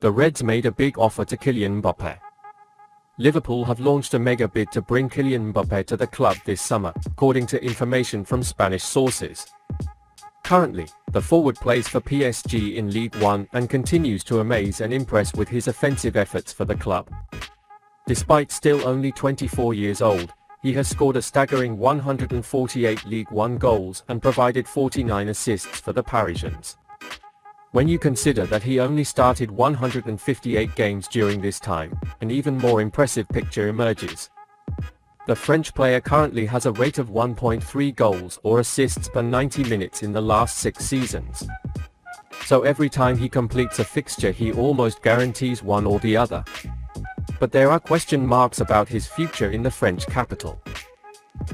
The Reds made a big offer to Kylian Mbappe. Liverpool have launched a mega bid to bring Kylian Mbappe to the club this summer, according to information from Spanish sources. Currently, the forward plays for PSG in League One and continues to amaze and impress with his offensive efforts for the club. Despite still only 24 years old, he has scored a staggering 148 League One goals and provided 49 assists for the Parisians. When you consider that he only started 158 games during this time, an even more impressive picture emerges. The French player currently has a rate of 1.3 goals or assists per 90 minutes in the last 6 seasons. So every time he completes a fixture he almost guarantees one or the other. But there are question marks about his future in the French capital.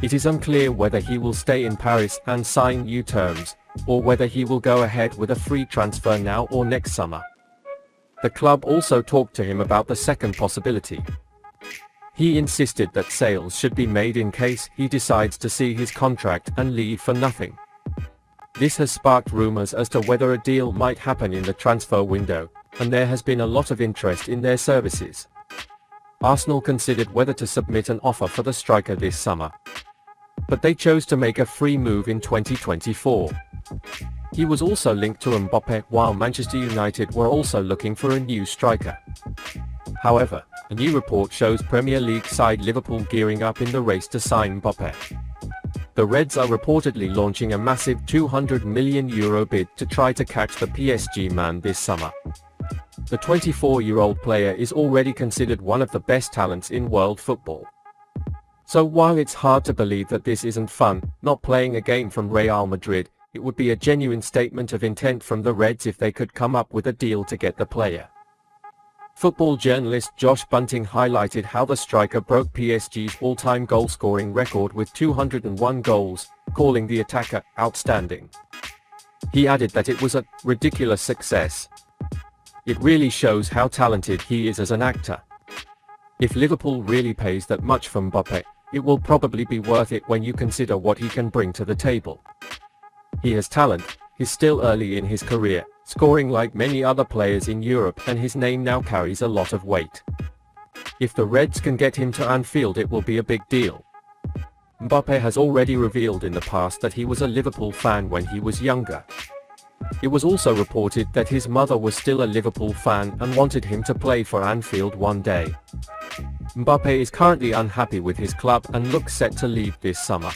It is unclear whether he will stay in Paris and sign new terms, or whether he will go ahead with a free transfer now or next summer. The club also talked to him about the second possibility. He insisted that sales should be made in case he decides to see his contract and leave for nothing. This has sparked rumors as to whether a deal might happen in the transfer window, and there has been a lot of interest in their services. Arsenal considered whether to submit an offer for the striker this summer, but they chose to make a free move in 2024. He was also linked to Mbappe, while Manchester United were also looking for a new striker. However, a new report shows Premier League side Liverpool gearing up in the race to sign Mbappe. The Reds are reportedly launching a massive €200 million bid to try to catch the PSG man this summer. The 24-year-old player is already considered one of the best talents in world football. So while it's hard to believe that this isn't fun, not playing a game from Real Madrid, it would be a genuine statement of intent from the Reds if they could come up with a deal to get the player. Football journalist Josh Bunting highlighted how the striker broke PSG's all-time goal-scoring record with 201 goals, calling the attacker outstanding. He added that it was a ridiculous success. It really shows how talented he is as an actor. If Liverpool really pays that much for Mbappe, it will probably be worth it when you consider what he can bring to the table. He has talent, he's still early in his career, scoring like many other players in Europe, and his name now carries a lot of weight. If the Reds can get him to Anfield, it will be a big deal. Mbappe has already revealed in the past that he was a Liverpool fan when he was younger. It was also reported that his mother was still a Liverpool fan and wanted him to play for Anfield one day. Mbappe is currently unhappy with his club and looks set to leave this summer.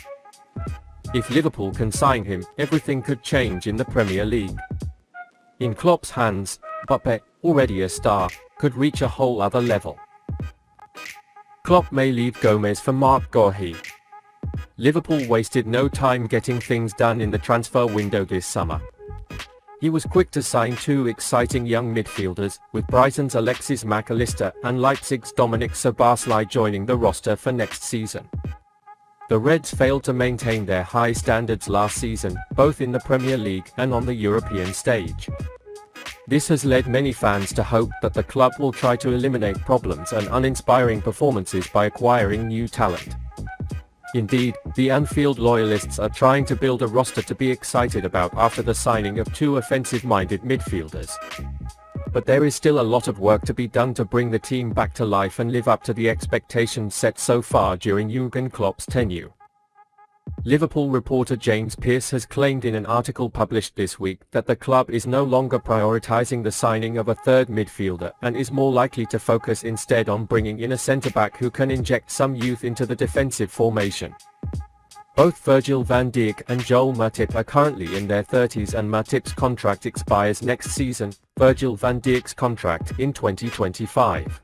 If Liverpool can sign him, everything could change in the Premier League. In Klopp's hands, Mbappe, already a star, could reach a whole other level. Klopp may leave Gomez for Marc Guehi. Liverpool wasted no time getting things done in the transfer window this summer. He was quick to sign 2 exciting young midfielders, with Brighton's Alexis Mac Allister and Leipzig's Dominik Szoboszlai joining the roster for next season. The Reds failed to maintain their high standards last season, both in the Premier League and on the European stage. This has led many fans to hope that the club will try to eliminate problems and uninspiring performances by acquiring new talent. Indeed, the Anfield loyalists are trying to build a roster to be excited about after the signing of 2 offensive-minded midfielders. But there is still a lot of work to be done to bring the team back to life and live up to the expectations set so far during Jürgen Klopp's tenure. Liverpool reporter James Pearce has claimed in an article published this week that the club is no longer prioritizing the signing of a third midfielder and is more likely to focus instead on bringing in a centre-back who can inject some youth into the defensive formation. Both Virgil van Dijk and Joel Matip are currently in their 30s, and Matip's contract expires next season, Virgil van Dijk's contract in 2025.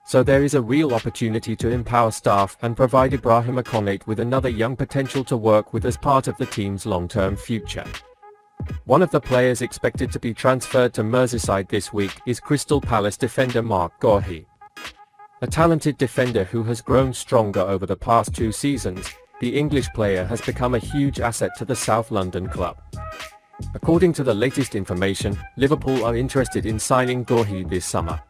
So there is a real opportunity to empower staff and provide Ibrahima Konate with another young potential to work with as part of the team's long-term future. One of the players expected to be transferred to Merseyside this week is Crystal Palace defender Marc Guehi. A talented defender who has grown stronger over the past 2 seasons, the English player has become a huge asset to the South London club. According to the latest information, Liverpool are interested in signing Guehi this summer.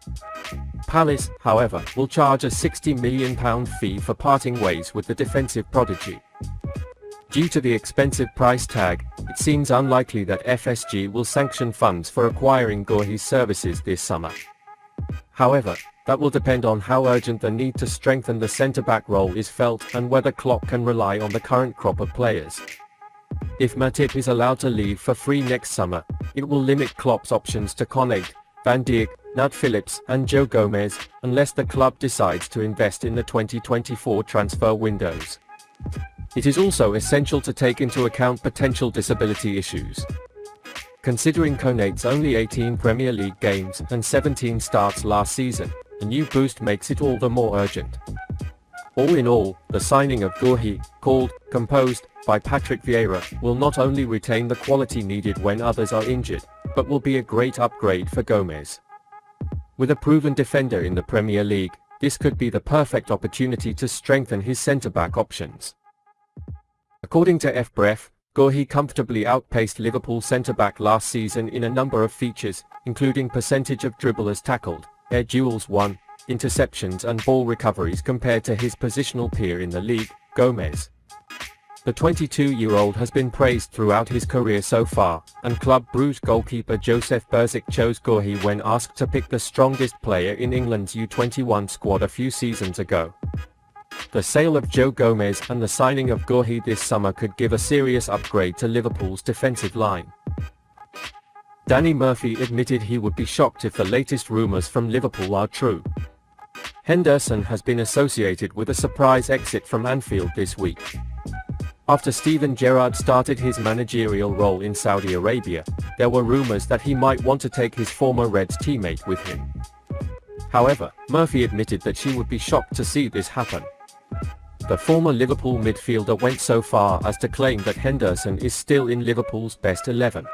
Palace, however, will charge a £60 million fee for parting ways with the defensive prodigy. Due to the expensive price tag, it seems unlikely that FSG will sanction funds for acquiring Guehi's services this summer. However, that will depend on how urgent the need to strengthen the centre-back role is felt and whether Klopp can rely on the current crop of players. If Matip is allowed to leave for free next summer, it will limit Klopp's options to Konate, Van Dijk, Nat Phillips and Joe Gomez, unless the club decides to invest in the 2024 transfer windows. It is also essential to take into account potential disability issues. Considering Konate's only 18 Premier League games and 17 starts last season, a new boost makes it all the more urgent. All in all, the signing of Guehi, called, composed, by Patrick Vieira, will not only retain the quality needed when others are injured, but will be a great upgrade for Gomez. With a proven defender in the Premier League, this could be the perfect opportunity to strengthen his centre-back options. According to FBref, Guehi comfortably outpaced Liverpool centre-back last season in a number of features, including percentage of dribblers tackled, air duels won, interceptions and ball recoveries compared to his positional peer in the league, Gomez. The 22-year-old has been praised throughout his career so far, and Club Brugge goalkeeper Joseph Berzik chose Guehi when asked to pick the strongest player in England's U21 squad a few seasons ago. The sale of Joe Gomez and the signing of Guehi this summer could give a serious upgrade to Liverpool's defensive line. Danny Murphy admitted he would be shocked if the latest rumours from Liverpool are true. Henderson has been associated with a surprise exit from Anfield this week. After Steven Gerrard started his managerial role in Saudi Arabia, there were rumours that he might want to take his former Reds teammate with him. However, Murphy admitted that she would be shocked to see this happen. The former Liverpool midfielder went so far as to claim that Henderson is still in Liverpool's best 11.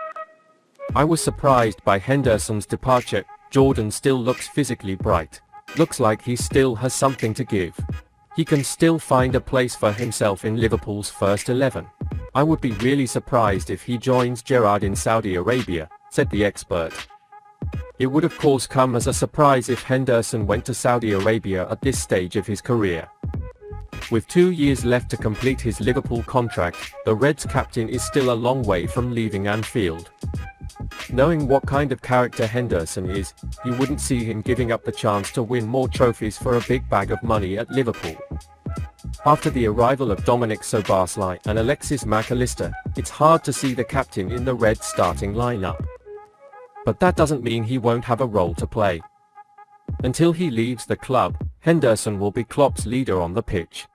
"I was surprised by Henderson's departure. Jordan still looks physically bright. Looks like he still has something to give. He can still find a place for himself in Liverpool's first 11. I would be really surprised if he joins Gerrard in Saudi Arabia," said the expert. It would of course come as a surprise if Henderson went to Saudi Arabia at this stage of his career. With 2 years left to complete his Liverpool contract, the Reds captain is still a long way from leaving Anfield. Knowing what kind of character Henderson is, you wouldn't see him giving up the chance to win more trophies for a big bag of money at Liverpool. After the arrival of Dominic Szoboszlai and Alexis Mac Allister, it's hard to see the captain in the Reds starting lineup. But that doesn't mean he won't have a role to play. Until he leaves the club, Henderson will be Klopp's leader on the pitch.